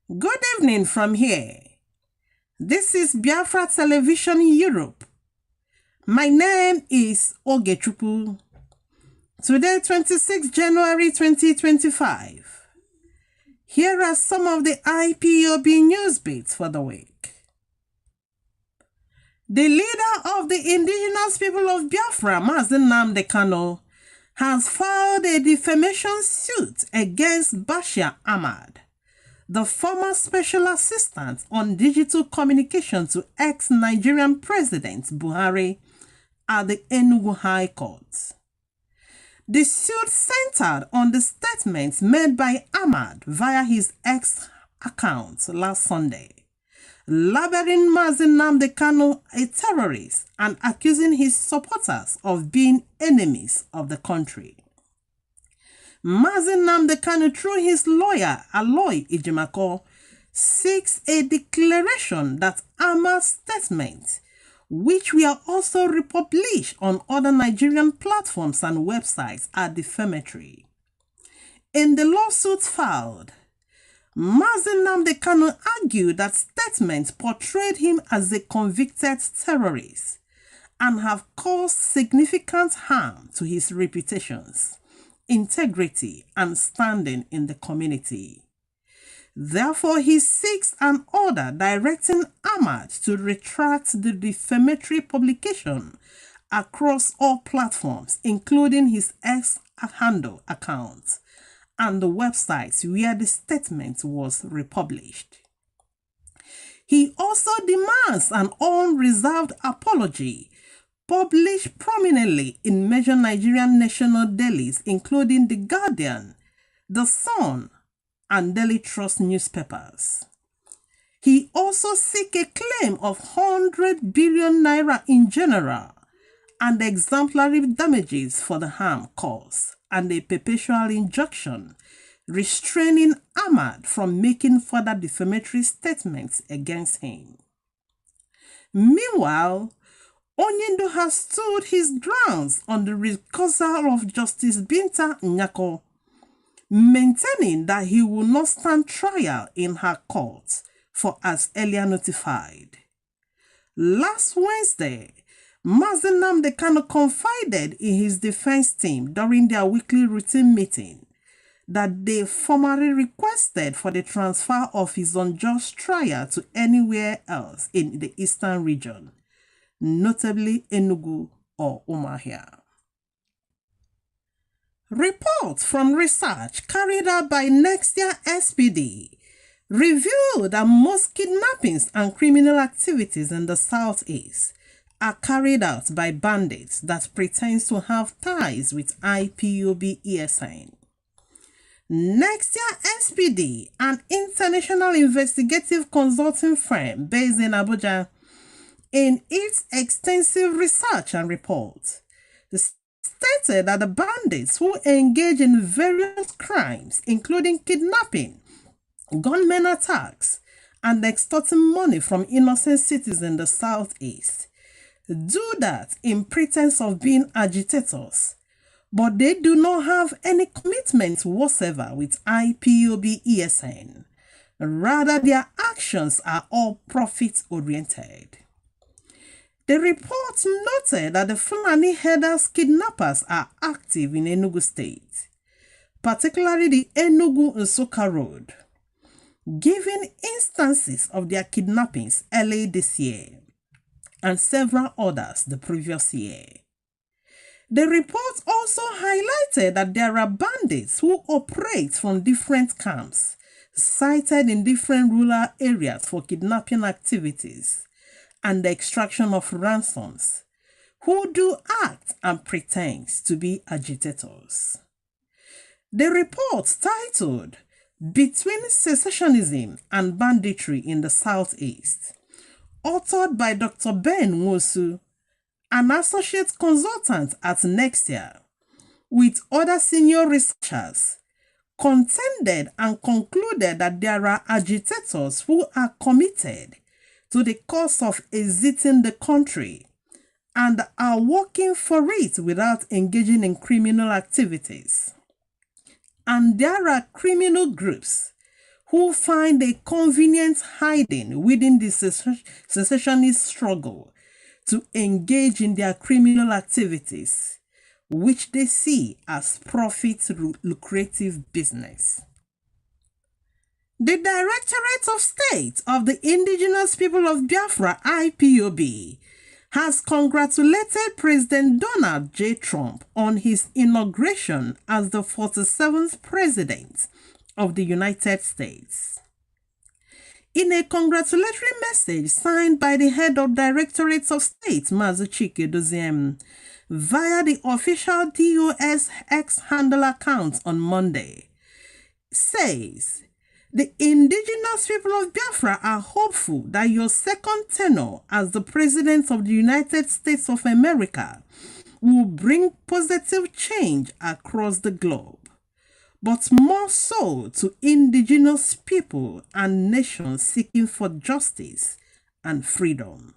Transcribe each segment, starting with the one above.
Good evening from here. This is Biafra Television Europe. My name is Ogechukwu. Today, 26 January 2025. Here are some of the IPOB news beats for the week. The leader of the indigenous people of Biafra, Mazi Nnamdi Kanu, has filed a defamation suit against Bashir Ahmad, the former special assistant on digital communication to ex-Nigerian President Buhari at the Enugu High Court. The suit centered on the statements made by Ahmad via his X account last Sunday, labeling Mazi Nnamdi Kanu a terrorist and accusing his supporters of being enemies of the country. Mazi Nnamdi Kanu, through his lawyer, Aloy Ijimako, seeks a declaration that Ahmad's statements, which were also republished on other Nigerian platforms and websites, are defamatory. In the lawsuit filed, Mazi Nnamdi Kanu argued that statements portrayed him as a convicted terrorist and have caused significant harm to his reputations, integrity, and standing in the community. Therefore, he seeks an order directing Ahmad to retract the defamatory publication across all platforms, including his X-handle account and the websites where the statement was republished. He also demands an unreserved apology published prominently in major Nigerian national dailies, including The Guardian, The Sun, and Daily Trust newspapers. He also seeks a claim of 100 billion naira in general and exemplary damages for the harm caused, and a perpetual injunction restraining Ahmad from making further defamatory statements against him. Meanwhile, Onyendo has stood his grounds on the recusal of Justice Binta Nyako, maintaining that he will not stand trial in her court for as earlier notified. Last Wednesday, Mazi Nnamdi Kanu confided in his defense team during their weekly routine meeting that they formally requested for the transfer of his unjust trial to anywhere else in the eastern region, notably Enugu or Umuahia. Reports from research carried out by next year SPD revealed that most kidnappings and criminal activities in the Southeast are carried out by bandits that pretend to have ties with IPOB ESN. Next year SPD, an international investigative consulting firm based in Abuja, in its extensive research and report, stated that the bandits who engage in various crimes, including kidnapping, gunmen attacks, and extorting money from innocent citizens in the Southeast, do that in pretense of being agitators, but they do not have any commitment whatsoever with IPOB ESN. Rather, their actions are all profit-oriented. The report noted that the Fulani herders kidnappers are active in Enugu State, particularly the Enugu-Nsukka Road, giving instances of their kidnappings early this year and several others the previous year. The report also highlighted that there are bandits who operate from different camps, sited in different rural areas for kidnapping activities and the extraction of ransoms, who do act and pretend to be agitators. The report, titled Between Secessionism and Banditry in the Southeast, authored by Dr. Ben Nwosu, an associate consultant at Nextia, with other senior researchers, contended and concluded that there are agitators who are committed to the cause of exiting the country and are working for it without engaging in criminal activities. And there are criminal groups who find a convenient hiding within the secessionist struggle to engage in their criminal activities, which they see as lucrative business. The Directorate of State of the Indigenous People of Biafra, IPOB, has congratulated President Donald J. Trump on his inauguration as the 47th President of the United States. In a congratulatory message signed by the head of Directorates of State, Mazi, via the official DOS X handle account on Monday, says, "The indigenous people of Biafra are hopeful that your second tenure as the President of the United States of America will bring positive change across the globe, but more so to indigenous people and nations seeking for justice and freedom."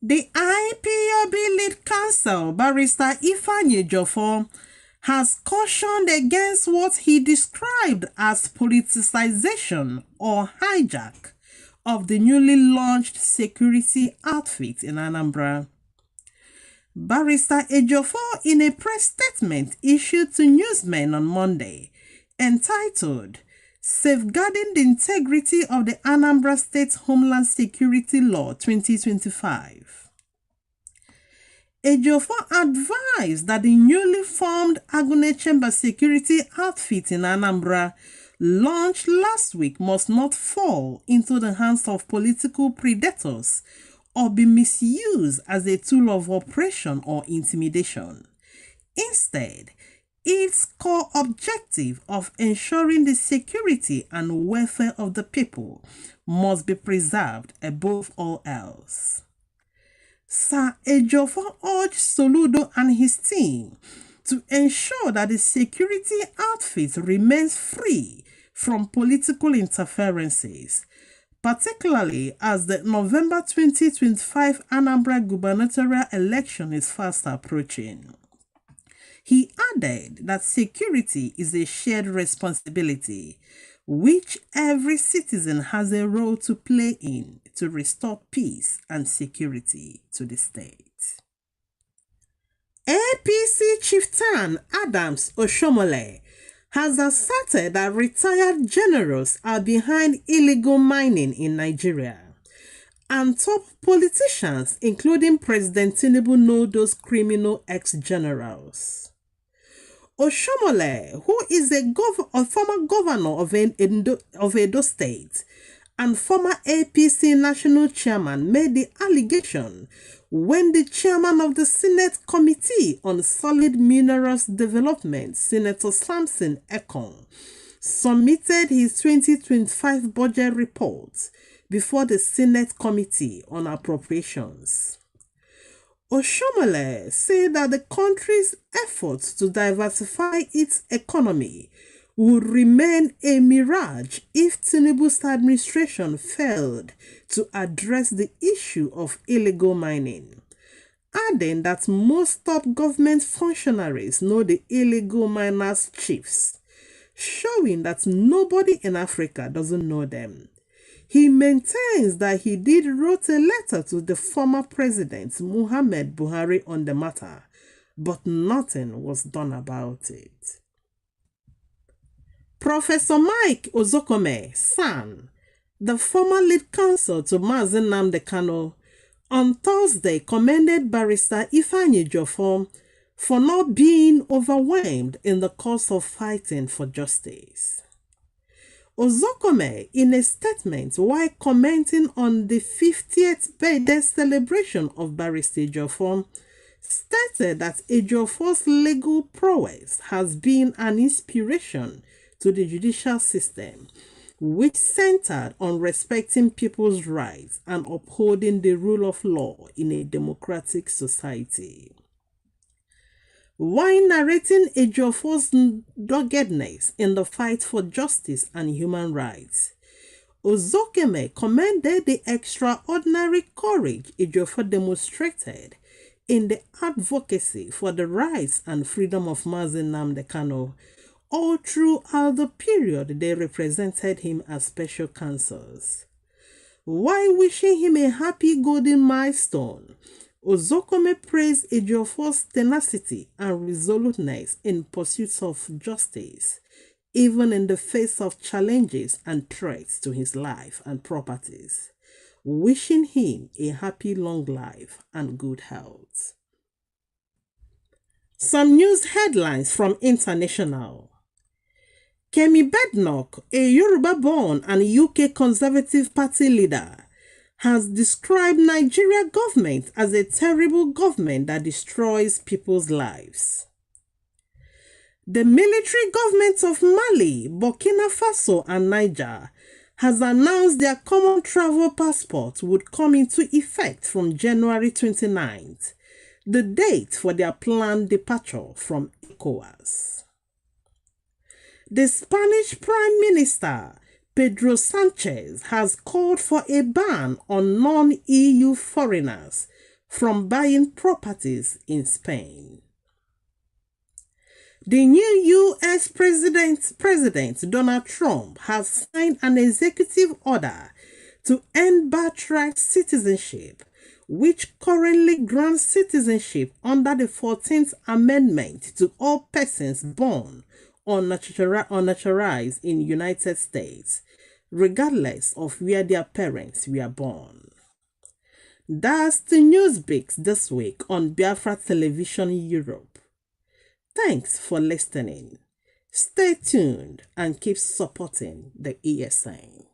The IPOB lead counsel, Barrister Ifeanyi Ejiofor, has cautioned against what he described as politicization or hijack of the newly launched security outfit in Anambra. Barrister Ejiofor, in a press statement issued to newsmen on Monday, entitled "Safeguarding the Integrity of the Anambra State Homeland Security Law 2025, Ejiofor advised that the newly formed Agune Chamber security outfit in Anambra, launched last week, must not fall into the hands of political predators or be misused as a tool of oppression or intimidation. Instead, its core objective of ensuring the security and welfare of the people must be preserved above all else. Sir Ejiofor urged Soludo and his team to ensure that the security outfit remains free from political interferences, particularly as the November 2025 Anambra gubernatorial election is fast approaching. He added that security is a shared responsibility, which every citizen has a role to play in to restore peace and security to the state. APC chieftain Adams Oshomole has asserted that retired generals are behind illegal mining in Nigeria, and top politicians, including President Tinubu, know those criminal ex-generals. Oshomole, who is a former governor of Edo State and former APC national chairman, made the allegation when the chairman of the Senate Committee on Solid Minerals Development, Senator Samson Ekong, submitted his 2025 budget report before the Senate Committee on Appropriations. Oshomole said that the country's efforts to diversify its economy would remain a mirage if Tinubu's administration failed to address the issue of illegal mining, adding that most top government functionaries know the illegal miners' chiefs, showing that nobody in Africa doesn't know them. He maintains that he did wrote a letter to the former president, Muhammad Buhari, on the matter, but nothing was done about it. Professor Mike Ozokome, son, the former lead counsel to Mazi Nnamdi Kanu, on Thursday commended Barrister Ifeanyi Ejiofor for not being overwhelmed in the course of fighting for justice. Ozokome, in a statement while commenting on the 50th birthday celebration of Barrister Ejiofor, stated that Ejiofor's legal prowess has been an inspiration to the judicial system, which centered on respecting people's rights and upholding the rule of law in a democratic society. While narrating Ejiofor's doggedness in the fight for justice and human rights, Ozokeme commended the extraordinary courage Ejiofor demonstrated in the advocacy for the rights and freedom of Mazi Nnamdi Kanu, all throughout the period they represented him as special counsels. While wishing him a happy golden milestone, Ozokome praised Ejiofor's tenacity and resoluteness in pursuit of justice, even in the face of challenges and threats to his life and properties, wishing him a happy long life and good health. Some news headlines from International. Kemi Badenoch, a Yoruba-born and UK Conservative Party leader, has described Nigeria government as a terrible government that destroys people's lives. The military government of Mali, Burkina Faso and Niger has announced their common travel passport would come into effect from January 29th, the date for their planned departure from ECOWAS. The Spanish Prime Minister, Pedro Sanchez, has called for a ban on non-EU foreigners from buying properties in Spain. The new US President Donald Trump has signed an executive order to end birthright citizenship, which currently grants citizenship under the 14th Amendment to all persons born or naturalized in the United States, regardless of where their parents were born. That's the news breaks this week on Biafra Television Europe. Thanks for listening. Stay tuned and keep supporting the ESN.